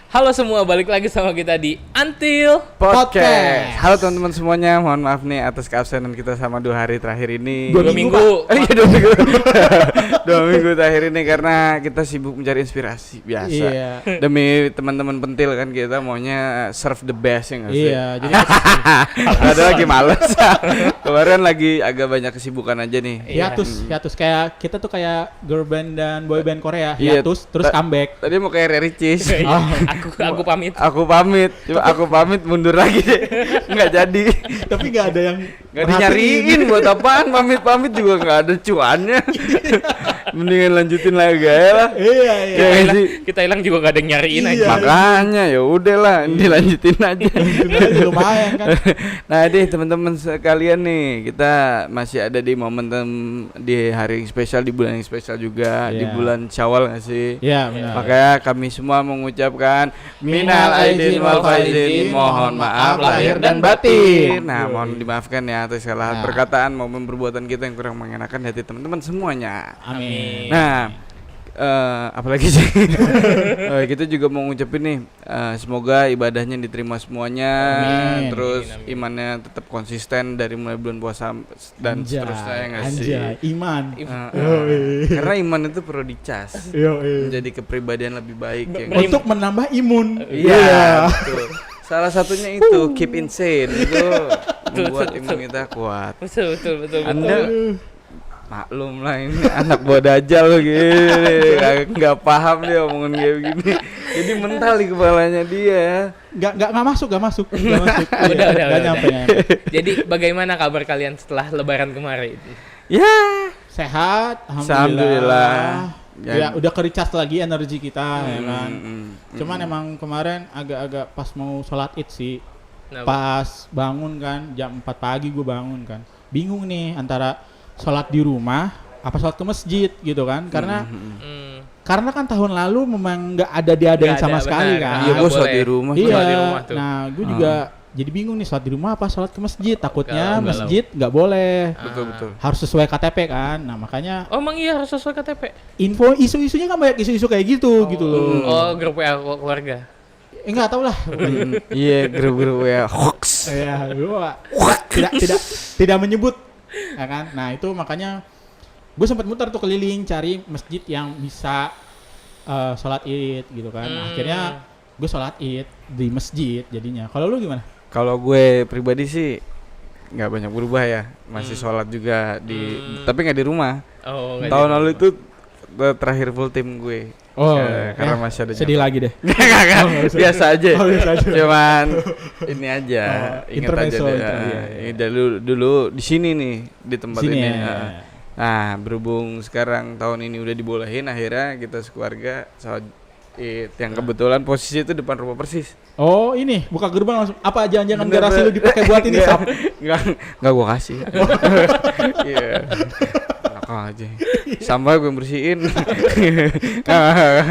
Halo semua, balik lagi sama kita di Until Podcast. Halo teman-teman semuanya, mohon maaf nih atas keabsenan kita sama 2 hari terakhir ini. 2 minggu. Iya 2 minggu. 2 minggu terakhir ini karena kita sibuk mencari inspirasi biasa. Iya. Demi teman-teman pentil kan kita maunya serve the best ya nggak sih? Iya, jadi Ada lagi males. Kemarin lagi agak banyak kesibukan aja nih. hiatus kayak kita tuh kayak girl band dan boy band Korea, Iya. hiatus terus comeback. Tadi mau kayak Ricis. Aku pamit. Aku pamit, coba aku pamit mundur lagi deh. Nggak jadi. Tapi nggak ada yang Nggak dinyariin buat apaan, pamit juga nggak ada cuannya. Mendingan lanjutin lagi ya lah. Iya. Ya nggak sih? Kita hilang juga gak ada yang nyariin Iya. aja. Makanya ya udahlah, dilanjutin aja. Sebenarnya lumayan kan. Nah deh teman-teman sekalian nih, kita masih ada di momentum di hari yang spesial, di bulan yang spesial juga, di Iya. bulan Syawal nggak sih? Iya, benar. Makanya kami semua mengucapkan minal aidin wal faizin, mohon maaf lahir dan batin. Nah, mohon dimaafkan ya atas kesalahan perkataan maupun perbuatan kita yang kurang mengenakan hati teman-teman semuanya. Amin. Nah, apalagi sih? Kita juga mau ngucapin nih, semoga ibadahnya diterima semuanya, Amin. terus Amin. imannya tetap konsisten dari mulai bulan puasa dan seterusnya ya nggak sih? Iman. Karena iman itu perlu dicas menjadi kepribadian lebih baik ya nggak? Untuk menambah imun. Iya, betul. Salah satunya itu keep insane itu membuat imun kita kuat. Betul. Anda maklum lah ini anak buah dajal gini, nggak paham dia omongin kayak begini. Jadi mental di kepalanya dia. Nggak masuk. Udah. Nggak nyampe. Jadi bagaimana kabar kalian setelah lebaran kemarin? Ya, Sehat, alhamdulillah. Ya, udah ke-recharge lagi energi kita ya kan. mm. Cuman emang kemarin agak-agak pas mau sholat Id sih. Kenapa? Pas bangun kan jam 4 pagi gue bangun kan. Bingung nih antara sholat di rumah apa sholat ke masjid gitu kan. Karena karena kan tahun lalu memang nggak ada diadain Nggak sama ada, sekali benar. kan. Iya, Nggak gue sholat boleh. di rumah. Iya. Sholat di rumah tuh. Nah, gue juga jadi bingung nih sholat di rumah apa sholat ke masjid. Takutnya Galau. masjid nggak boleh. Betul. Harus sesuai KTP kan. Nah, makanya Oh emang iya harus sesuai KTP? info isu-isunya kan banyak isu-isu kayak gitu gitu loh. Oh grup WA keluarga. Enggak tahu lah. Iya, grup-grup ya hoax. Ya, gua tidak menyebut, ya kan? Nah itu makanya gue sempat muter tuh keliling cari masjid yang bisa sholat Id gitu kan. Akhirnya gue sholat Id di masjid jadinya. Kalau lu gimana? Kalau gue pribadi sih nggak banyak berubah ya, masih sholat juga di, tapi nggak di rumah. Oh nggak Tahun jadi. lalu itu terakhir full tim gue. Oh, Karena masih ada sedih lagi deh. Nggak, biasa aja. Oh, biasa aja. Cuman ini aja, ingat aja intermezzo, deh. iya. Ini dulu di sini nih, di tempat Sini ini. ya. Nah, berhubung sekarang tahun ini udah dibolehin, akhirnya kita sekeluarga sholat Id, yang kebetulan posisi itu depan rumah persis. Oh ini buka gerbang langsung. Apa jangan-jangan Bener, garasi lu dipakai buat ini Nggak, Sap? Nggak gua kasih. Iya. Enak aja. Sampah gue bersihin.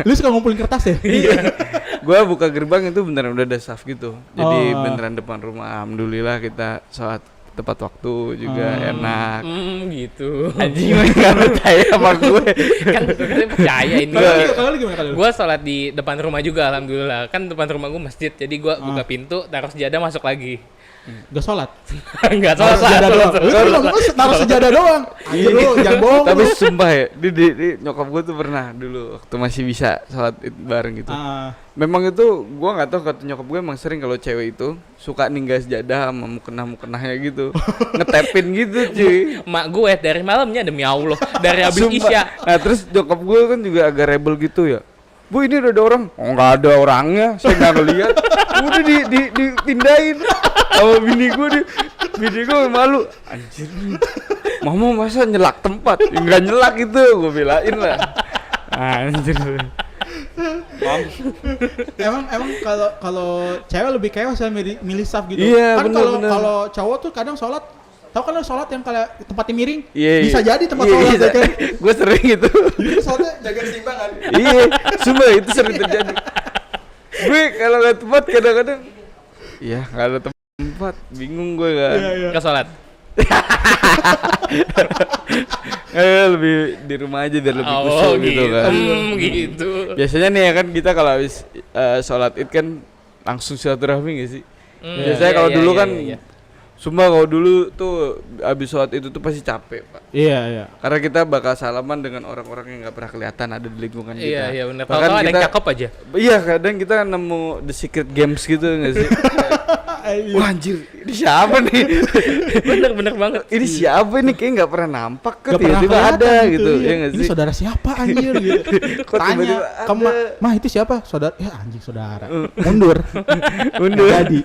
Lu suka ngumpulin kertas ya? Iya. Gua buka gerbang itu beneran udah ada staff gitu. Jadi Oh. beneran depan rumah. Alhamdulillah kita sholat tepat waktu juga enak. Gitu. Anjing enggak percaya sama gue. Kan gue percaya ini. Kalau lu gimana kalau lu? Gue sholat di depan rumah juga alhamdulillah. Kan depan rumah gue masjid. Jadi gue buka pintu, taruh sejadah masuk lagi. Gak sholat? Enggak Taruh sejadah doang. Lu sholat. bilang, "Lu taruh sejadah doang." Anjir lu, jangan bohong. Tapi lu. sumpah ya, di nyokap gue tuh pernah dulu waktu masih bisa sholat Id bareng gitu. Memang itu gue nggak tahu, kata nyokap gue emang sering kalau cewek itu suka ninggal sejadah sama mukenah-mukenahnya gitu, ngetepin gitu cuy. Mak gue dari malamnya demi Allah, dari habis Sumpah. Isya. Nah terus nyokap gue kan juga agak rebel gitu ya. Bu ini udah ada orang? Oh nggak ada orangnya, saya nggak ngeliat. Udah dipindahin sama bini gue malu. Anjir, mama masa nyelak tempat? Nggak nyelak itu, gue belain lah. Anjir. Emang kalau cewek lebih chaos ya milih staff gitu. Iya, Kan bener. kalau cowok tuh kadang sholat, tahu kan lo sholat yang kayak tempatnya miring, Iya, bisa iya. jadi tempat Iya, sholat iya. ya kan. Gue sering itu. Jadi sholatnya jaga keseimbangan. Iya, sumpah itu sering terjadi. Gue kalau nggak tempat kadang-kadang, iya nggak ada tempat, bingung gue kan. Iya. Ke sholat. Lebih di rumah aja biar lebih khusyuk gitu kan. Gitu. Biasanya nih ya kan kita kalau habis sholat Id kan langsung silaturahmi nggak sih? Hmm, Biasanya iya, kalau iya, dulu iya, kan, iya. sumpah kalau dulu tuh abis sholat itu tuh pasti capek Pak. Iya. Karena kita bakal salaman dengan orang-orang yang nggak pernah kelihatan ada di lingkungan kita. Iya, iya benar. Bahkan Kalau ada yang kita- cakep aja. Iya kadang kita nemu the secret games gitu nggak sih? Wah anjir, ini siapa nih? Bener banget. Ini siapa nih? Kayak nggak pernah nampak kan? Gak pernah Tiba-tiba kelihatan ada gitu, iya. ya nggak Ini sih? saudara siapa anjir gitu. Kok Tanya tiba-tiba ke mah itu siapa? Saudara. Ya anjing saudara. Mundur. Undur. Jadi.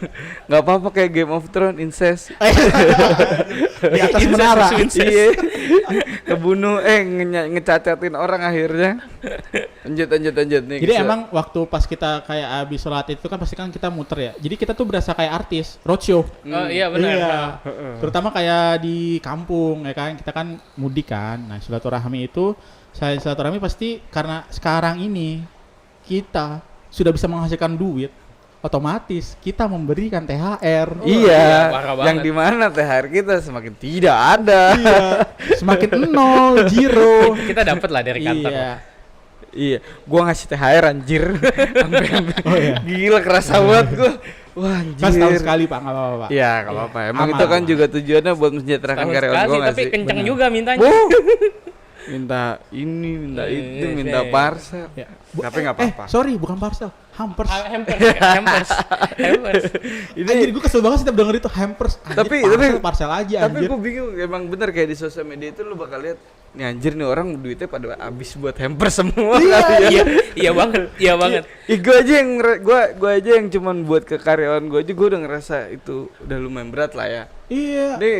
Nggak apa-apa kayak Game of Thrones incest. Di atas Incest menara. versus incest. Iya. Kebunuh ngecacatin orang akhirnya. Lanjut nih. Jadi kisah. emang waktu pas kita kayak abis sholat itu kan pasti kan kita muter ya. Jadi kita tuh berasa kayak artis roadshow. Oh iya benar. Iya. Nah, Terutama kayak di kampung ya kan, kita kan mudik kan. Nah, silaturahmi itu silaturahmi pasti karena sekarang ini kita sudah bisa menghasilkan duit, otomatis kita memberikan THR. Iya, parah yang banget. dimana THR kita semakin tidak ada. Iya. Semakin nol, zero. Kita dapat lah dari kantor. Iya. Iya, gua ngasih THR anjir. Sampai Oh iya. gila kerasa banget gua. Wah anjir. Kan setahun sekali Pak, nggak apa-apa Pak. Iya, enggak apa-apa. Emang Aman, itu kan aman. juga tujuannya buat mensejahterakan Tahun karyawan sekali gua nggak tapi sih? kenceng Benar. juga mintanya. Wuh. Minta ini, minta Iya, itu, iya, minta iya. parcel. Ya. Tapi nggak apa-apa. Sorry, bukan parcel, hampers. Hampers. Ini Anjir, gue kesel banget setiap denger itu hampers. Anjir, Tapi- parcel aja tapi anjir. gue bingung emang bener kayak di sosial media itu lu bakal lihat nih anjir nih orang duitnya pada habis buat hampers semua kali ya. Iya banget. Iya banget. Gue aja yang gua aja yang cuman buat ke karyawan gue aja gue udah ngerasa itu udah lumayan berat lah ya. Iya. Nih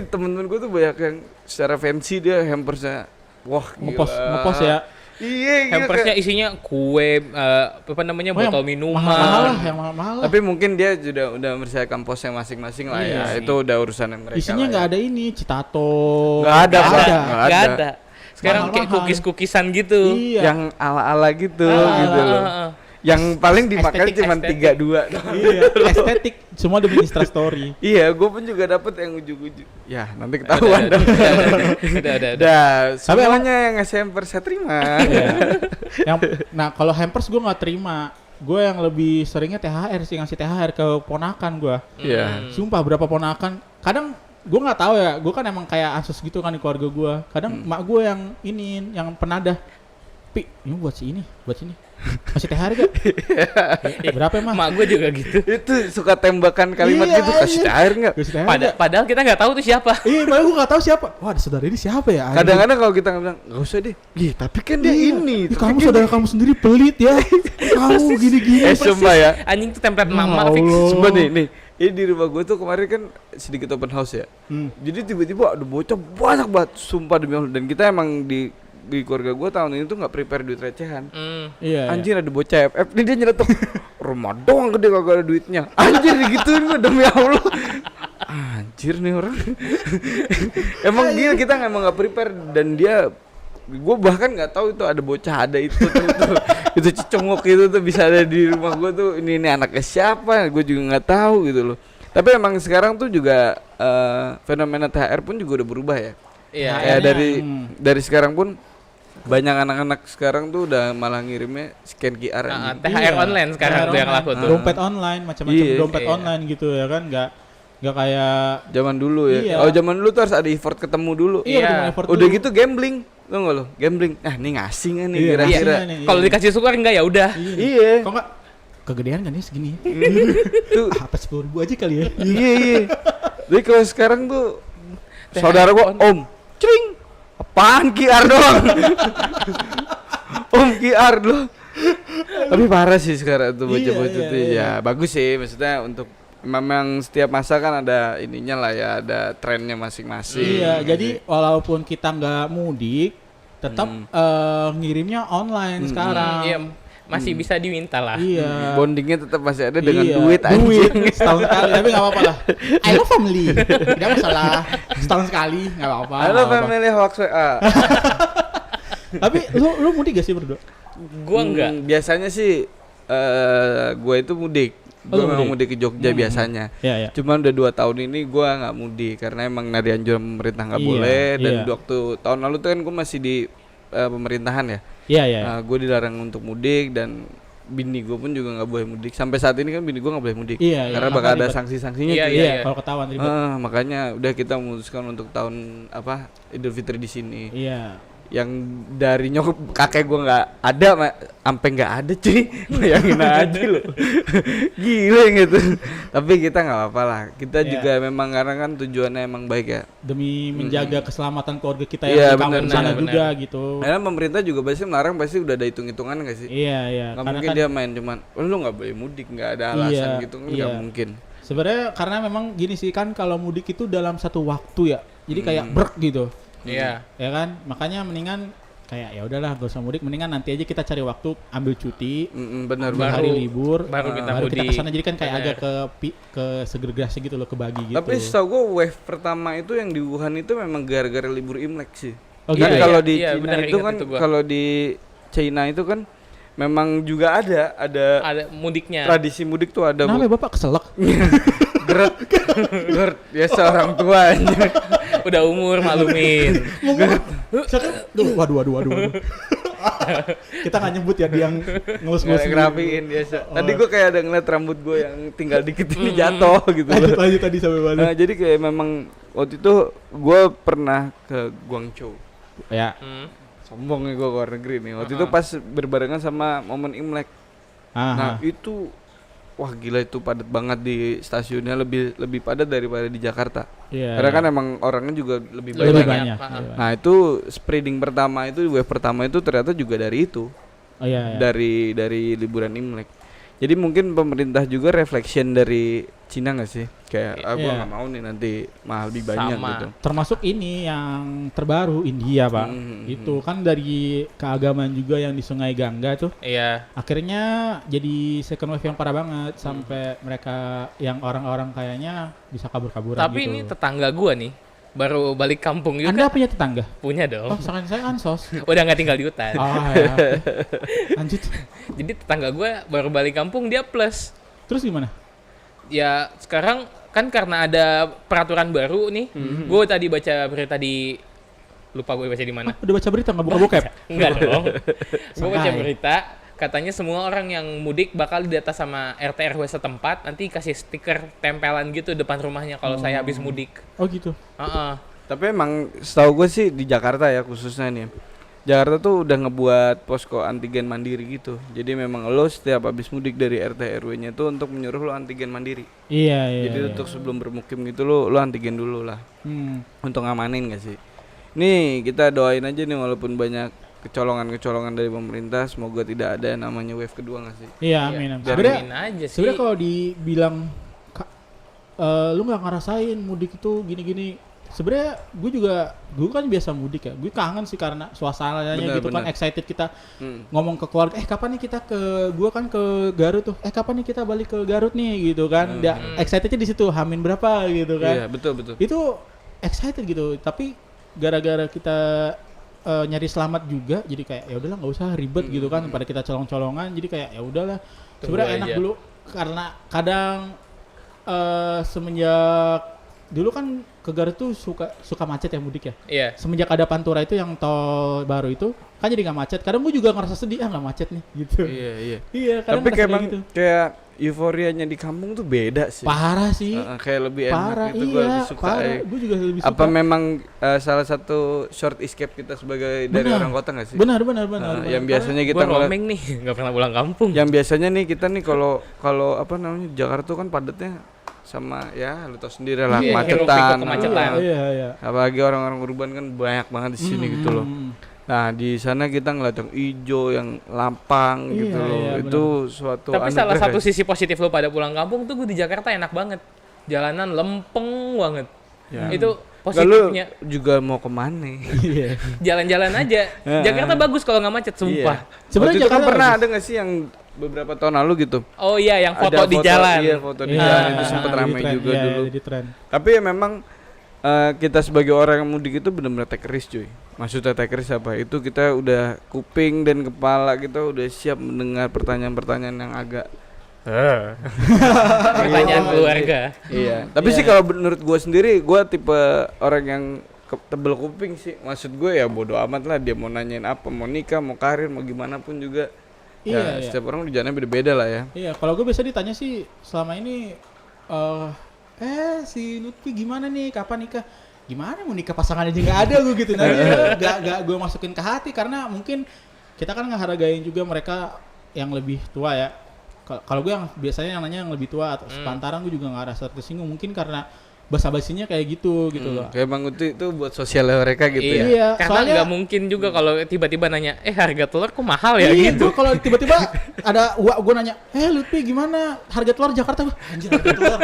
temen-temen gue tuh banyak yang secara fancy dia hampersnya wah gila. Ngepost ya. Iya gila, Hampersnya kayak- isinya kue, apa namanya, Oh, yang botol minuman. Mahal-mahal lah, yang mahal-mahal lah. tapi mungkin dia udah menyelesaikan posnya masing-masing lah Iya ya. sih. Itu udah urusan mereka. Isinya lah nggak ya. ada ini, citato. Nggak ada, Nggak Pak. ada. Nggak Nggak ada. ada. Sekarang kayak Mahal-mahal. cookies-cookisan gitu. Iya. Yang ala-ala gitu Ah, gitu ah, loh. ah, ah. Yang paling dimakan Estetik, cuma estetik. 3-2 Iya, estetik. Semua demi Insta story. Iya, gue pun juga dapet yang ujung-ujung. Ya, nanti ketahuan dong. Udah. Dah, Tapi semuanya yang ngasih hampers saya terima. Iya. Nah, kalau hampers gue nggak terima. Gue yang lebih seringnya THR sih, ngasih THR ke ponakan gue. Iya. Sumpah berapa ponakan. Kadang gue nggak tahu ya. Gue kan emang kayak ansos gitu kan di keluarga gue. Kadang mak gue yang ini, yang penadah. Pi, ini buat sini. Masih THR gak? Berapa emang? Mak gue juga gitu. Itu suka tembakan kalimat Iya, gitu, kasih iya. THR enggak? Kasih THR nggak? Padahal kita nggak tahu tuh siapa. Iya, malah gue gak tahu siapa. Wah, ada saudara ini siapa ya? Anjing. Kadang-kadang kalau kita bilang, "Enggak usah deh." Iya, tapi kan dia Iya. ini. Ih, tapi kamu kan saudara dia- kamu sendiri pelit ya. Kamu gini-gini. sumpah ya. Anjing tuh template Ya mama Allah. fix. Sumpah nih. Ini di rumah gue tuh kemarin kan sedikit open house ya. Jadi tiba-tiba ada bocah banyak banget, sumpah demi Allah. Dan kita emang di keluarga gue tahun ini tuh nggak prepare duit recehan. Iya. Anjir ada bocah FF nih dia nyeletuk rumah doang gede kagak ada duitnya. Anjir digituin gue demi Allah. Anjir nih orang. Emang gila kita emang nggak prepare dan dia gue bahkan nggak tahu itu ada bocah ada itu tuh itu cecunguk itu tuh bisa ada di rumah gue tuh ini anaknya siapa gue juga nggak tahu gitu loh. Tapi emang sekarang tuh juga fenomena THR pun juga udah berubah ya. Iya. Kayak Akhirnya, dari sekarang pun banyak anak-anak sekarang tuh udah malah ngirimnya scan QR Ah, anjing. THR online sekarang THR tuh yang laku online. tuh. Dompet online, macam-macam Iya. dompet Iya. online gitu ya kan, nggak kayak Zaman dulu ya. Iya. Oh, zaman dulu tuh harus ada effort ketemu dulu. iya Iya. ketemu effort Udah dulu. gitu gambling. Tau gak lo? Gambling. Nah, ini ngasih nggak nih Iya, kira-kira? ngasih. Iya. Kalau dikasih syukur enggak ya udah. Iya. Kok nggak kegedean kan nih segini? Tuh, Apa 10.000 aja kali ya? iya. Jadi kalau sekarang tuh saudara gua Om, cring. Apaan QR doang? Om QR loh. Tapi parah sih sekarang tuh bocah-bocah Iya, tuh. iya. Ya bagus sih maksudnya untuk memang setiap masa kan ada ininya lah ya, ada trennya masing-masing. Iya, jadi walaupun kita nggak mudik, tetap ngirimnya online sekarang. Iya, masih bisa diminta lah. Iya. Bondingnya tetap masih ada dengan Iya, duit anjing. setahun sekali, tapi nggak apa-apa lah. I love family, tidak masalah. Setahun sekali nggak apa-apa. Halo nggak apa-apa. family hoax WA. Tapi lu mudik gak sih berdua? Gua enggak. Biasanya sih gua itu mudik. Oh, Gua lu memang mudik? mudik ke Jogja biasanya. Iya, iya. Cuman udah 2 tahun ini gua nggak mudik karena emang dari anjuran pemerintah nggak Iya, boleh dan iya. waktu tahun lalu tuh kan gua masih di pemerintahan ya. Iya, iya. Gue dilarang untuk mudik dan bini gue pun juga nggak boleh mudik. Sampai saat ini kan bini gue nggak boleh mudik. Iya, Karena iya, bakal ada ribet. sanksi-sanksinya. Iya, cuy. iya. Kalau ketahuan ribet. Makanya udah kita memutuskan untuk tahun Idul Fitri di sini. Iya. Yang dari nyokap kakek gue nggak ada, sampai nggak ada cuy. Bayangin aja loh. Gile gitu. Tapi kita nggak apa-apa lah. Kita Iya. juga memang karena kan tujuannya emang baik ya. Demi menjaga keselamatan keluarga kita Iya, yang di kampung benar, sana benar. juga gitu. Karena pemerintah juga pasti melarang, pasti udah ada hitung-hitungan nggak sih? Iya, iya. Nggak Karena mungkin kan dia main cuman, lu nggak boleh mudik, nggak ada alasan Iya, gitu kan iya. nggak mungkin. sebenarnya karena memang gini sih kan, kalau mudik itu dalam satu waktu ya. Jadi kayak brek gitu. Iya. Ya kan? Makanya mendingan kayak ya udahlah gak usah mudik, mendingan nanti aja kita cari waktu ambil cuti, Benar ambil Baru- hari libur, baru kita baru kita mudik. kesana. Jadi kan kayak Bener. agak ke segregasi gitu loh, kebagi gitu. Tapi setahu gue wave pertama itu yang di Wuhan itu memang gara-gara libur Imlek sih. Oh, Kan gitu ya? kalau di Iya, Cina benar, itu ingat kan, itu gua. kalau di China itu kan memang juga ada Ada mudiknya. tradisi mudik tuh ada. Kenapa ya, Bapak keselak? Geret, Geret, ya seorang tua aja. Udah umur maklumin. Waduh. Kita nggak nyebut ya dia yang ngelus-ngelus. Ngerapiin biasa. Oh. Tadi gue kayak ada ngeliat rambut gue yang tinggal dikit ini jatuh gitu. Lanjut tadi sampai mana? Nah, jadi kayak memang waktu itu gue pernah ke Guangzhou. Ya. Hmm. Sombong nih gue ke luar negeri nih. Waktu itu pas berbarengan sama momen Imlek. Nah, itu wah gila, itu padat banget di stasiunnya, lebih padat daripada di Jakarta. Iya. Karena kan emang orangnya juga lebih lebih banyak. banyak. Pak. Iya. Nah, itu spreading pertama itu, wave pertama itu ternyata juga dari itu. Oh iya. Dari liburan Imlek. Jadi mungkin pemerintah juga reflection dari Cina nggak sih? Kayak gue Iya. nggak mau nih nanti mahal lebih banyak Sama. gitu. Termasuk ini yang terbaru, India Pak. Itu kan dari keagamaan juga yang di Sungai Gangga tuh. Iya. Akhirnya jadi second wave yang parah banget, sampai mereka yang orang-orang kayaknya bisa kabur-kaburan Tapi gitu. ini tetangga gua nih baru balik kampung juga. Anda punya tetangga? Punya Oh, dong. misalkan saya ansos. Udah nggak tinggal di hutan. Oh ya. Lanjut. Jadi tetangga gua baru balik kampung, dia plus. Terus gimana? Ya sekarang kan karena ada peraturan baru nih. Gue tadi baca berita di, lupa gue baca di mana. Udah baca berita nggak buka bokep? Enggak dong. Gue baca Santai. berita, katanya semua orang yang mudik bakal didata sama RT RW setempat, nanti kasih stiker tempelan gitu depan rumahnya kalau saya habis mudik. Oh gitu. Heeh. Tapi emang setahu gue sih di Jakarta ya khususnya nih. Jakarta tuh udah ngebuat posko antigen mandiri gitu. Jadi memang lo setiap habis mudik dari RT RW-nya tuh untuk menyuruh lo antigen mandiri. Iya. Jadi untuk sebelum bermukim gitu lo antigen dulu lah. Hmm. Untuk ngamanin gak sih? Nih kita doain aja nih, walaupun banyak kecolongan-kecolongan dari pemerintah, semoga tidak ada namanya wave kedua gak sih? Iya, amin. Sebenarnya Sebenarnya aja sih. sebenarnya kalau dibilang lu nggak ngerasain mudik itu gini-gini, sebenarnya gue kan biasa mudik ya, gue kangen sih karena suasananya Bener, gitu kan, bener. excited kita Hmm. ngomong ke keluarga, kapan nih kita gue kan ke Garut tuh, kapan nih kita balik ke Garut nih gitu kan, dia excitednya di situ, hamin berapa gitu kan, Iya betul. itu excited gitu. Tapi gara-gara kita nyari selamat juga, jadi kayak ya udahlah nggak usah ribet gitu kan, pada kita colong-colongan, jadi kayak ya udahlah. Tunggu Sebenarnya enak aja. dulu karena kadang semenjak dulu kan ke Garut tuh suka macet ya mudik ya. Iya. Semenjak ada Pantura itu yang tol baru itu kan jadi nggak macet. Kadang gue juga ngerasa sedih, nggak macet nih gitu. Iya. Iya, kadang Tapi ngerasa kayak kayak emang gitu. kayak euforianya di kampung tuh beda sih. Parah sih. Kayak lebih enak Parah, gitu, gue iya, lebih suka. parah. Gue juga lebih suka. Apa memang salah satu short escape kita sebagai dari Benar. orang kota gak sih? Benar. Yang biasanya kita Gue roaming nih, nggak pernah pulang kampung. yang biasanya nih kita nih kalau apa namanya, Jakarta tuh kan padatnya sama ya lu tau sendiri lah, Iya, macetan. hiruk-pikuk kemacetan. Iya. Apalagi orang-orang urban kan banyak banget di sini gitu loh. Nah, di sana kita ngeliat yang hijau, yang lapang gitu Iya, loh. iya, Itu suatu Tapi salah anugerah satu ya. sisi positif lo pada pulang kampung tuh, gue di Jakarta enak banget. Jalanan lempeng banget. Ya. Itu Nggak, lu positifnya. juga mau kemana? Iya. Jalan-jalan aja. Jakarta bagus kalau nggak macet, sumpah. Sebenarnya Sebenarnya itu kan Jakarta pernah bagus. ada nggak sih yang beberapa tahun lalu gitu? Oh iya, yang foto Ada di jalan. Iya, foto di Iya, jalan itu sempat jadi ramai tren, juga iya, dulu. jadi tren. Tapi ya memang kita sebagai orang yang mudik itu benar-benar take risk cuy. Maksudnya take risk apa? Itu kita udah kuping dan kepala kita udah siap mendengar pertanyaan-pertanyaan yang agak Pertanyaan keluarga. Iya. Tapi sih kalau menurut gue sendiri, gue tipe orang yang tebel kuping sih. Maksud gue ya bodo amat lah, dia mau nanyain apa, mau nikah, mau karir, mau gimana pun juga. Iya, iya. Setiap orang tujuannya beda-beda lah ya. Iya, kalau gue biasa ditanya sih selama ini si Lutfi gimana nih, kapan nikah? Gimana mau nikah, pasangan aja nggak ada gue gitu. Nggak gue masukin ke hati karena mungkin kita kan ngehargain juga mereka yang lebih tua ya. Kalau gue yang biasanya yang nanya yang lebih tua atau sepantaran, gue juga nggak rasa tersinggung mungkin karena basa-basinya kayak gitu loh. Kayak Bang Uti itu buat sosial mereka gitu ya. Iya, Karena soalnya nggak mungkin juga kalau tiba-tiba nanya, harga telur kok mahal ya iya, gitu. gue kalau tiba-tiba ada gue nanya, Lutfi gimana harga telur Jakarta? Anjir, harga telur.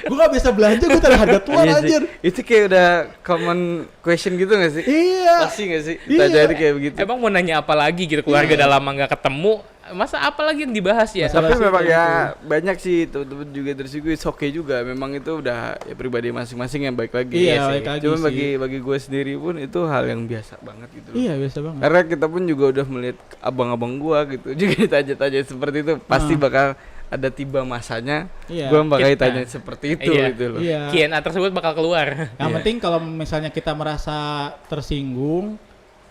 Gue gak biasa belanja, gue tanya harga telur Iya sih. anjir. Itu kayak udah common question gitu gak sih? Iya. Pasti gak sih? Iya. Ditanya kayak begitu. Emang mau nanya apa lagi gitu, keluarga udah lama nggak ketemu, masa apa lagi yang dibahas ya? Tapi sih memang kayak ya banyak sih teman-teman juga tersinggung, it's okay juga. Memang itu udah ya pribadi masing-masing yang baik lagi. Iya, sih. baik lagi Cuma sih. bagi gue sendiri pun itu hal yang biasa banget gitu. Iya, biasa banget. Karena kita pun juga udah melihat abang-abang gua gitu juga ditanya-tanya seperti itu, pasti bakal ada tiba masanya. Iya. Gua bakal Kita. ditanya seperti itu Iya. gitu loh. Iya. Q&A tersebut bakal keluar. Yang Iya. penting kalau misalnya kita merasa tersinggung,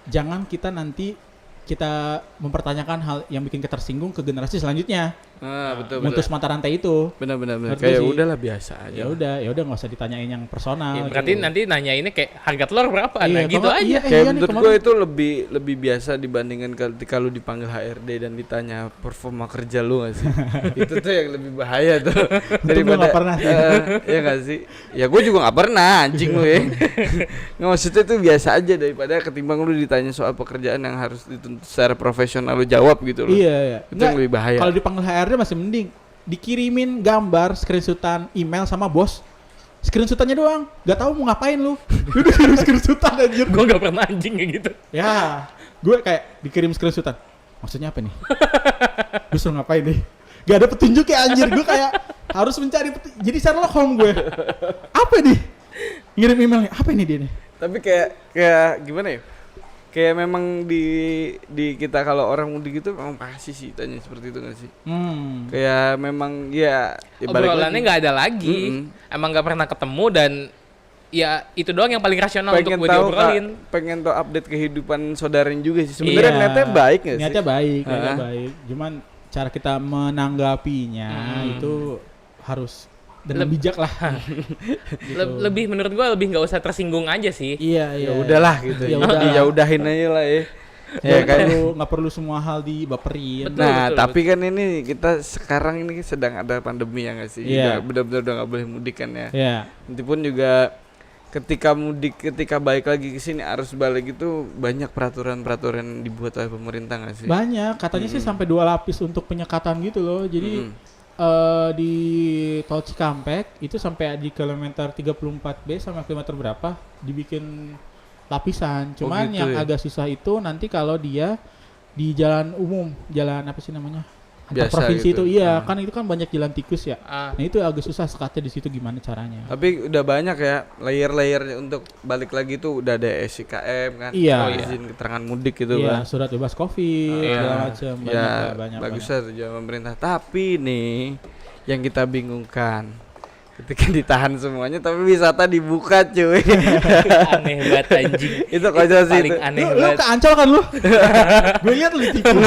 jangan kita nanti kita mempertanyakan hal yang bikin kita tersinggung ke generasi selanjutnya. Betul Mutus mata rantai itu. benar. Ngerti Kayak sih. udahlah biasa aja. Ya udah nggak usah ditanyain yang personal. Ya, berarti gitu. nanti nanya ini kayak harga telur berapa? Iya, Nah gitu kalau- aja. iya, Kayak nih, menurut kemarin- gue itu lebih biasa dibandingkan ketika lu dipanggil HRD dan ditanya performa kerja lu gak sih? Itu tuh yang lebih bahaya tuh gua nggak pernah sih. ya gak sih? Ya gue juga gak pernah anjing lu ya. Nggak, maksudnya itu biasa aja daripada ketimbang lu ditanya soal pekerjaan yang harus dituntut secara profesional lu jawab gitu loh. Iya. Itu yang lebih bahaya. Kalau dipanggil HRD masih mending. Dikirimin gambar, screenshotan email sama bos. Screenshotannya doang. Gak tahu mau ngapain lu. Udah kirim screenshotan anjir. Gue nggak pernah anjing kayak gitu. Ya, gue kayak dikirim screenshotan. Maksudnya apa nih? Gue suruh ngapain nih? Gak ada petunjuk ya anjir. Gue kayak harus mencari jadi Sherlock Holmes gue. Apa nih? Ngirim emailnya. Apa ini dia nih? Tapi kayak gimana ya? Kayak memang di kita kalau orang mudik gitu memang pasti sih tanya seperti itu gak sih? Kayak memang ya balik Obrolannya lagi. nggak ada lagi. Emang nggak pernah ketemu dan ya itu doang yang paling rasional untuk gue diobrolin. Pengen tahu update kehidupan saudaranya juga sih. Sebenarnya Iya. niatnya baik gak sih? Niatnya baik, niatnya Hah? baik. Cuman cara kita menanggapinya itu harus dengan bijak lah. Lebih menurut gue lebih nggak usah tersinggung aja sih. Iya, Ya udahlah gitu. Ya udah. Ya udahin aja lah ya. Ya, Ya nggak perlu semua hal dibaperin. Betul. Nah, tapi kan ini kita sekarang ini sedang ada pandemi ya nggak sih? Iya. Benar-benar udah nggak boleh mudik kan ya. Ya. Nanti pun juga ketika balik lagi ke sini arus balik itu banyak peraturan-peraturan yang dibuat oleh pemerintah nggak sih? Banyak, katanya sih sampai 2 lapis untuk penyekatan gitu loh. Jadi di Tol Cikampek itu sampai di kilometer 34B sama kilometer berapa dibikin lapisan. Cuman gitu yang ya? agak susah itu nanti kalau dia di jalan umum, jalan apa sih namanya? Antar Biasa provinsi gitu. itu. Iya, kan itu kan banyak jalan tikus ya. Ah, Nah, itu agak susah sekatnya di situ gimana caranya. Tapi udah banyak ya layer-layernya untuk balik lagi tuh udah ada SIKM kan, Iya. izin keterangan mudik gitu Iya, kan. surat bebas Covid Iya. segala macam. Ya banyak. bagus lah tujuan pemerintah. Tapi nih yang kita bingungkan ketika ditahan semuanya tapi wisata dibuka cuy. aneh banget anjing. Itu kocak sih Paling itu. aneh Lu banget. ke Ancol kan lu? Gue lihat lu di TV.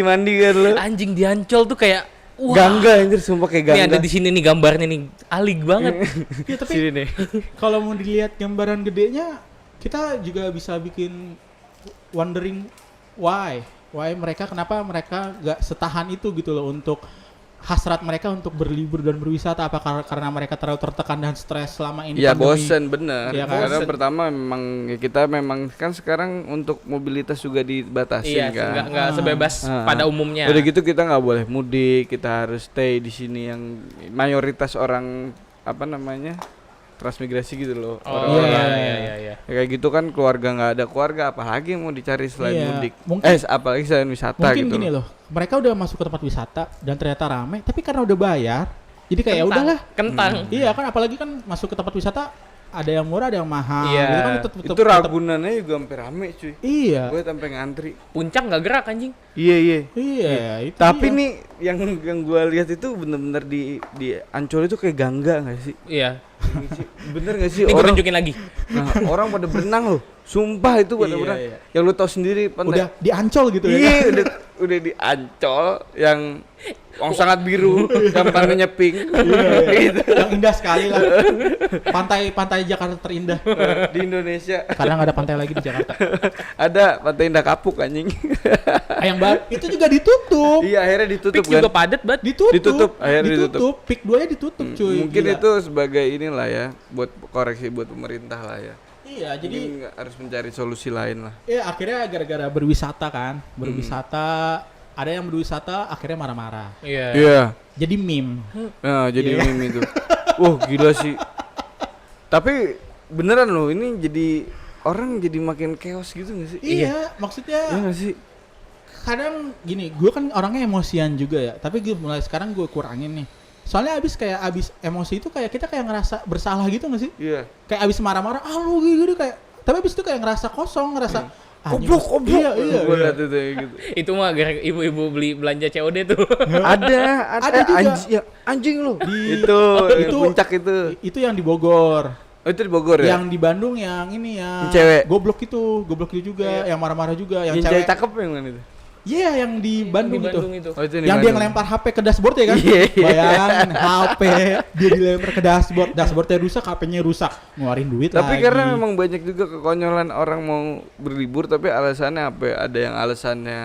Mandi kan lu. Anjing di Ancol tuh kayak wah. Gangga anjir sumpah kayak Ini gangga. ada di sini nih gambarnya nih, alik banget. Ya, tapi Sini nih. kalau mau dilihat gambaran gedenya, kita juga bisa bikin wondering why mereka kenapa mereka gak setahan itu gitu loh untuk hasrat mereka untuk berlibur dan berwisata. Apakah karena mereka terlalu tertekan dan stres selama ini Ya pandemi? bosen bener. Iya kan? Karena Bosen. pertama memang ya kita memang kan sekarang untuk mobilitas juga dibatasin Iya, kan. nggak sebebas Ah. pada umumnya. Udah gitu kita nggak boleh mudik, kita harus stay di sini yang mayoritas orang apa namanya transmigrasi gitu loh. Oh Orang-orang. iya. Ya, kayak gitu kan keluarga nggak ada keluarga, apalagi yang mau dicari selain Iya, mudik. mungkin- Apalagi selain wisata Mungkin gitu. gini loh, mereka udah masuk ke tempat wisata dan ternyata rame, tapi karena udah bayar, jadi kayak ya udahlah. Kentang. Iya kan, apalagi kan masuk ke tempat wisata ada yang murah, ada yang mahal. Iya. Gitu kan Itu Ragunannya juga hampir rame cuy. Iya. Gue sampai ngantri. Puncak nggak gerak anjing. Iya. Iya, itu Tapi dia. nih yang gue lihat itu bener-bener di Ancol itu kayak gangga nggak sih? Iya. Bener nggak sih Ini gue orang? tunjukin lagi. Nah, orang pada berenang loh. Sumpah itu pada Iya, berenang. iya. Yang lu tahu sendiri pantai. udah di Ancol gitu ya. Iya, kan? udah di Ancol yang sangat biru, gambarnya pink. Gitu. Yang indah sekali lah. Pantai Jakarta terindah. Di Indonesia Karena nggak ada pantai lagi di Jakarta. ada Pantai Indah Kapuk anjing. Yang baru itu juga ditutup. Iya, akhirnya ditutup Pik kan. juga padat banget. Ditutup, akhirnya ditutup. Pik 2-nya ditutup, cuy. Mungkin Gila. itu sebagai inilah ya, buat koreksi buat pemerintah lah ya. Iya, jadi Mungkin harus mencari solusi lain lah. ya akhirnya gara-gara berwisata kan. Berwisata, ada yang berwisata akhirnya marah-marah. Iya. Iya. Jadi meme. Nah, jadi Iya. meme itu. Wah, gila sih. Tapi beneran loh, ini jadi orang jadi makin chaos gitu gak sih? Iya, maksudnya Iya gak sih? kadang gini, gue kan orangnya emosian juga ya. Tapi gue mulai sekarang gue kurangin nih. Soalnya abis emosi itu kayak kita kayak ngerasa bersalah gitu gak sih? Iya. Kayak abis marah-marah, lu gini kayak. Tapi abis itu kayak ngerasa kosong, ngerasa Goblok. Iya. Gue liat itu ya gitu. Itu mah gara ibu-ibu beli belanja COD tuh. Ada juga. Anjing lo. Di- Itu itu- puncak itu. Itu yang di Bogor. Oh, itu di Bogor ya? Yang di Bandung yang ini yang Yang cewek. goblok itu juga, yang marah-marah juga, yang Yang cewek. cewek cakep yang mana itu? Iya, yang di Bandung, Di Bandung itu. itu. Oh, itu Yang dia ngelempar HP ke dashboard ya kan? Iya, iya. Bayangin HP dia dilempar ke dashboardnya rusak, HP-nya rusak, ngeluarin duit Tapi lagi. karena memang banyak juga kekonyolan orang mau berlibur tapi alasannya apa ya? Ada yang alasannya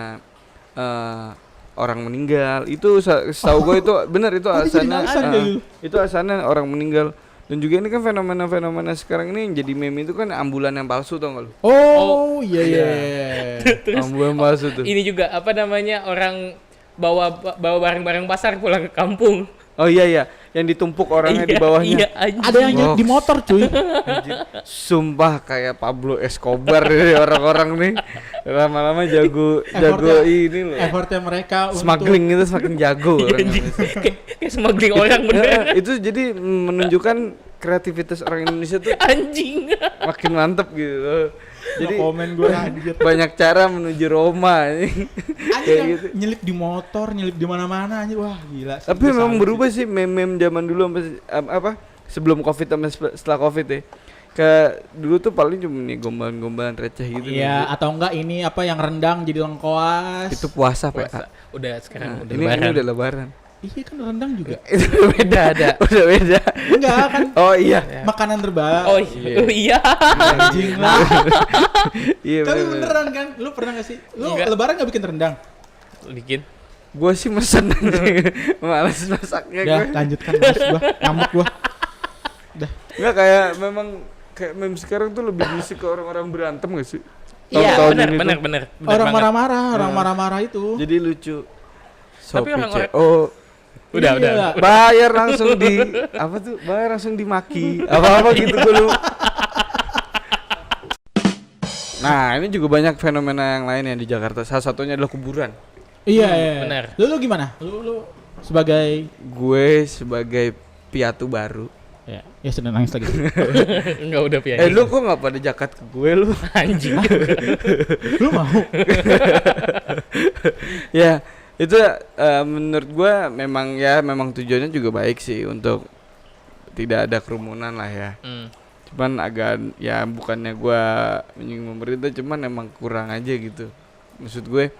orang meninggal. Itu setahu gue itu benar itu Oh, dijadiin alasannya. alasan kayak gitu? Itu alasannya orang meninggal. Dan juga ini kan fenomena-fenomena sekarang ini yang jadi meme itu kan ambulan yang palsu tau gak lu? Oh, iya. Ambulan palsu tuh. Ini juga apa namanya orang bawa barang-barang pasar pulang ke kampung. Oh iya, yang ditumpuk orangnya di bawahnya. Iya, anjing. Ada yang Oh. di motor, cuy. Anjir, sumpah kayak Pablo Escobar nih orang-orang nih. Lama-lama jago Effortnya- ini loh. Effortnya mereka Smuggling itu semakin jago Iya, orang anjing. Indonesia. Kayak smuggling orang bener. Itu jadi menunjukkan kreativitas orang Indonesia tuh Anjing. makin mantep gitu loh. Jadi komen gue anjir. banyak cara menuju Roma anjing. Anjir Kayak yang gitu. nyelip di motor, nyelip di mana-mana anjir. Wah, gila sih. Tapi Gua memang salut berubah sih. sih meme-meme zaman dulu sampai apa sebelum Covid sama setelah Covid ya. Kayak dulu tuh paling cuma nih gombalan-gombalan receh gitu. Iya, nih. atau enggak ini apa yang rendang jadi lengkoas. Itu puasa, Puasa. Pak. Udah sekarang udah Ini lebaran. udah lebaran. Iya kan rendang juga. Itu beda ada. Udah beda. Enggak kan Oh iya. makanan terbaik. Oh Iya. iya. Anjing lah. Iya Tapi bener. beneran kan? Lu pernah gak sih? Lu Enggak. lebaran gak bikin rendang? Bikin. Gue sih mesen aja. Males masaknya Udah, gue. lanjutkan mas gua. Ngamuk gua. Udah. Enggak kayak memang kayak meme sekarang tuh lebih musik ke orang-orang berantem gak sih? Iya, Tahun-tahun benar ini benar tuh. benar. Orang marah-marah, orang marah-marah itu. Jadi lucu. Tapi orang-orang- Oh, Udah. Iya. bayar langsung di apa tuh? Bayar langsung dimaki. Apa-apa gitu gue lu. Nah, ini juga banyak fenomena yang lain yang di Jakarta. Salah satunya adalah kuburan. Iya. benar. Lu gimana? Lu sebagai Gue sebagai piatu baru. ya sudah nangis lagi. Enggak udah piye. Lu kok nggak pada jakat ke gue lu? Anjing. Lu mau? Ya, itu menurut gue memang tujuannya juga baik sih untuk tidak ada kerumunan lah ya. Cuman agak ya bukannya gue menyinggung pemerintah, cuman emang kurang aja gitu. Maksud gue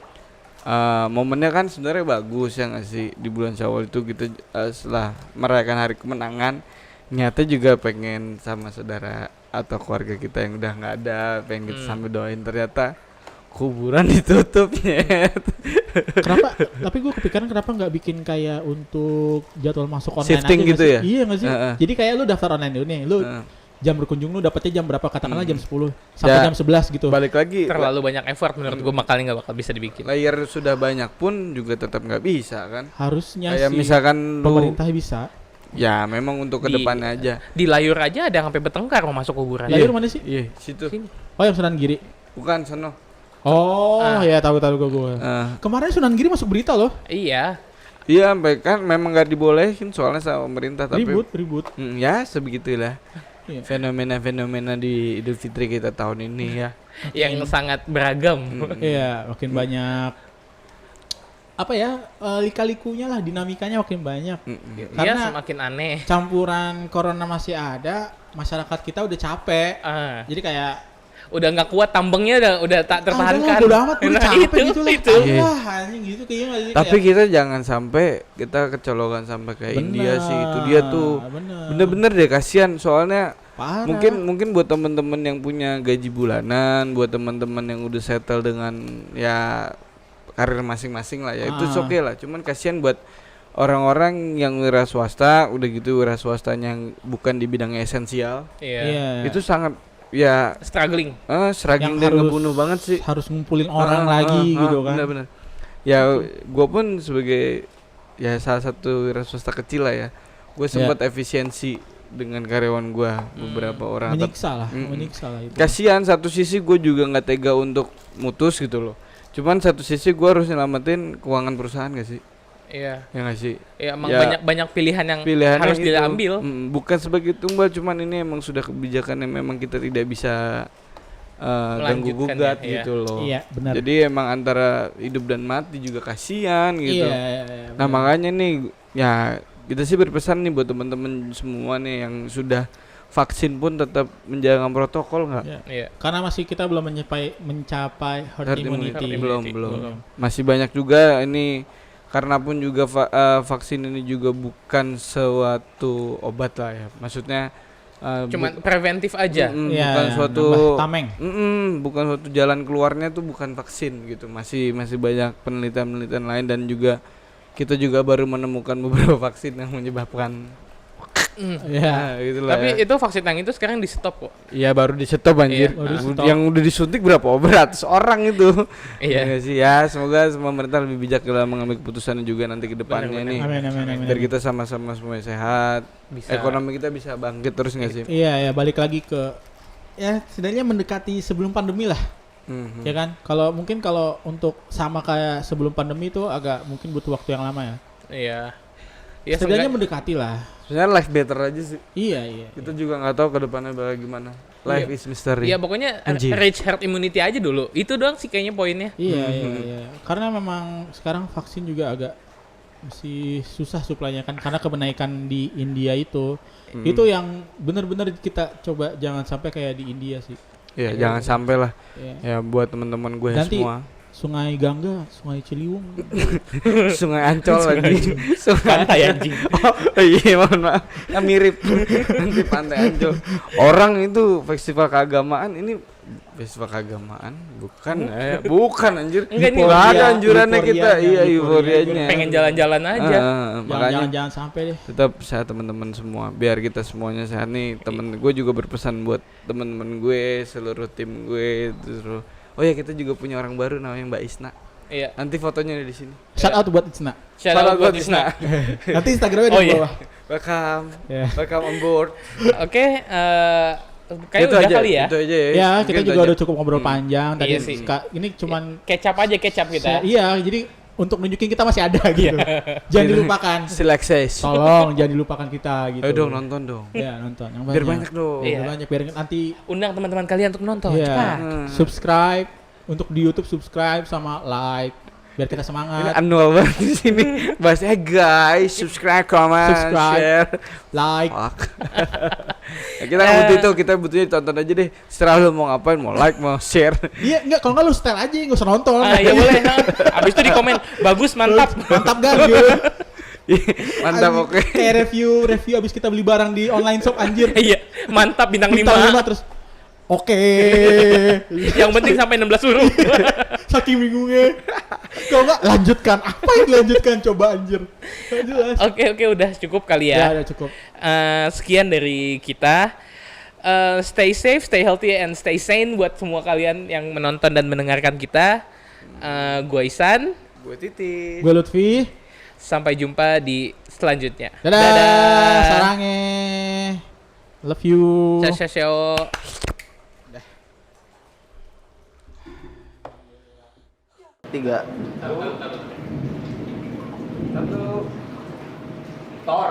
momennya kan sebenarnya bagus ya nggak sih, di bulan Syawal itu kita setelah merayakan hari kemenangan, nyata juga pengen sama saudara atau keluarga kita yang udah nggak ada, pengen kita sambil doain, ternyata kuburan ditutupnya. Kenapa? Tapi gue kepikiran kenapa nggak bikin kayak untuk jadwal masuk online Shifting aja gitu nggak ya? sih? Iya nggak sih? Heeh. Jadi kayak lu daftar online dulu nih, lu jam berkunjung lu dapetnya jam berapa? Katakanlah jam 10 sampai Ya, jam 11 gitu. Balik lagi, Terlalu banyak effort menurut gue, makanya nggak bakal bisa dibikin. layar sudah banyak pun juga tetap nggak bisa kan. Harusnya Kayak sih misalkan lu, pemerintah bisa. ya memang untuk kedepannya aja. Di layur aja ada yang sampai bertengkar mau masuk kuburan. Layur mana sih? Iya, situ. Sini. Oh, yang Sunan Giri. Bukan sono. Oh, ya tahu gue. Kemarin Sunan Giri masuk berita loh. Iya. Iya, sampai kan memang nggak dibolehin soalnya sama pemerintah, tapi Ribut. ya sebegitulah. Iya. Fenomena-fenomena di Idul Fitri kita tahun ini ya. Yang sangat beragam. Iya, makin banyak apa ya? Lika-likunya lah, dinamikanya makin banyak. Iya, Karena semakin aneh. campuran corona masih ada, masyarakat kita udah capek. Ah. Jadi kayak udah nggak kuat tambengnya udah tak tertahankan. Udah amat, udah Nah, capek gitu lah. itu. Wah, anjing gitu kayaknya nggak sih? Tapi Kayak- kita jangan sampai kita kecolongan sampai kayak India sih. Itu dia tuh. Bener. Bener-bener deh kasihan soalnya Parah. mungkin buat teman-teman yang punya gaji bulanan, buat teman-teman yang udah settle dengan ya karir masing-masing lah ya, itu oke lah. Cuman kasihan buat orang-orang yang wira swasta, udah gitu wira swastanya yang bukan di bidang esensial. Iya. Iya. Itu sangat ya Struggling. struggling Yang dan harus- ngebunuh banget sih. harus ngumpulin orang lagi gitu kan. Bener-bener. Ya gue pun sebagai ya salah satu wira swasta kecil lah ya, gue sempat efisiensi dengan karyawan gue beberapa orang. Menyiksa lah, Mm-mm. menyiksa lah itu. Kasihan, satu sisi gue juga nggak tega untuk mutus gitu loh. Cuman satu sisi gue harus nyelamatin keuangan perusahaan gak sih? Iya. Ya nggak sih? Ya emang Ya, banyak pilihan yang Pilihannya harus gitu. diambil. Bukan sebagai tumbal, cuman ini emang sudah kebijakan yang memang kita tidak bisa ganggu Melanjutkan gugat ya, iya. gitu loh. Iya, benar. Jadi emang antara hidup dan mati juga kasihan gitu. Iya, Nah benar. makanya nih ya kita sih berpesan nih buat teman-teman semua nih yang sudah vaksin pun tetap menjaga protokol nggak? Iya. Iya. Karena masih kita belum mencapai herd Herd immunity. immunity. belum. Belum. Masih banyak juga ini karena pun juga vaksin ini juga bukan suatu obat lah ya. Maksudnya Cuman preventif aja. Iya, bukan suatu nambah tameng. bukan suatu jalan keluarnya tuh bukan vaksin gitu. Masih banyak penelitian lain dan juga kita juga baru menemukan beberapa vaksin yang menyebabkan Iya. gitu lah. Tapi Ya. itu vaksin yang itu sekarang di stop kok. Iya baru di-stop anjir. Iya, baru di-stop. Yang udah disuntik berapa? 100 orang itu. Iya. Ya nggak sih ya, semoga pemerintah lebih bijak dalam mengambil keputusannya juga nanti ke depannya Benar-benar. nih. Amin, amin, amin. Biar kita sama-sama semua sehat. Bisa. Ekonomi kita bisa bangkit terus nggak sih? Iya, ya balik lagi ke ya setidaknya mendekati sebelum pandemi lah. Mhm. Ya kan? Kalau untuk sama kayak sebelum pandemi itu agak mungkin butuh waktu yang lama ya. Iya. Ya Setidaknya seenggak- mendekati lah. Sebenarnya life better aja sih. Iya. Kita juga nggak tahu ke depannya bakal gimana. Life is mystery. Iya pokoknya Anjing. reach herd immunity aja dulu. Itu doang sih kayaknya poinnya. Iya. Karena memang sekarang vaksin juga agak masih susah suplainya kan karena kenaikan di India itu. Itu yang benar-benar kita coba jangan sampai kayak di India sih. Iya, jangan sampai lah. Iya. Ya buat teman-teman gue Nanti semua. Sungai Gangga, Sungai Ciliwung. Sungai Ancol lagi. Sungai Pantai anjing. Oh iya mohon maaf. Ya mirip. Nanti Pantai Ancol. Orang itu festival keagamaan ini festival keagamaan bukan bukan anjir. Enggak nih, Nggak ada euforia- anjurannya kita. euforianya, Iya euforianya. euforianya. Pengen jalan-jalan aja. Makanya Jangan sampai deh. tetap sehat teman-teman semua biar kita semuanya sehat nih. Temen gue juga berpesan buat teman-teman gue, seluruh tim gue terus. Oh ya kita juga punya orang baru namanya Mbak Isna. Iya. Nanti fotonya ada di sini. Shout out buat Isna. Shout out buat Isna. Nanti Instagramnya Oh, di iya. bawah. Welcome. Ya. Welcome on board. Oke, kayak Itu udah aja, kali ya. Itu aja ya. Ya, Mungkin kita itu juga aja. udah cukup ngobrol panjang tadi. Iya sih. Ini cuman Kecap aja kecap kita. iya, jadi untuk nunjukin kita masih ada gitu. Jangan dilupakan. Still access. Tolong jangan dilupakan kita gitu. Ayo dong nonton dong. Ya, nonton yang Biar banyak dong. Iya. Biar banyak biar nanti Undang teman-teman kalian untuk nonton. ya, Cepat. subscribe untuk di YouTube subscribe sama like biar kita Ini semangat. annual banget di sini. Bahasnya guys, subscribe, comment, Subscribe. share. Like. Fuck. Ya, kita nggak butuh itu, kita butuhnya tonton aja deh. Setelah lu mau ngapain, mau like, mau share. Iya, enggak kalau enggak lu style aja enggak usah nonton. Ah, ya boleh. Abis itu di komen bagus mantap. Mantap ganjil. Mantap, Anjing, oke. Kayak review abis kita beli barang di online shop anjir. Iya, mantap bintang 5. Bintang 5 terus oke. Yang penting sampai 16 huruf. Saking bingungnya. Kalau enggak lanjutkan. Apa yang dilanjutkan coba anjir. Nggak jelas. Oke, udah cukup kali Ya, ya. udah cukup. Sekian dari kita. Stay safe, stay healthy, and stay sane buat semua kalian yang menonton dan mendengarkan kita. Gua Isan. Gue Titi. Gue Lutfi. Sampai jumpa di selanjutnya. Dadah. Sarange. Love you. Ciao, ciao. Tiga. Thor.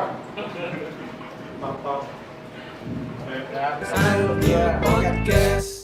Podcast.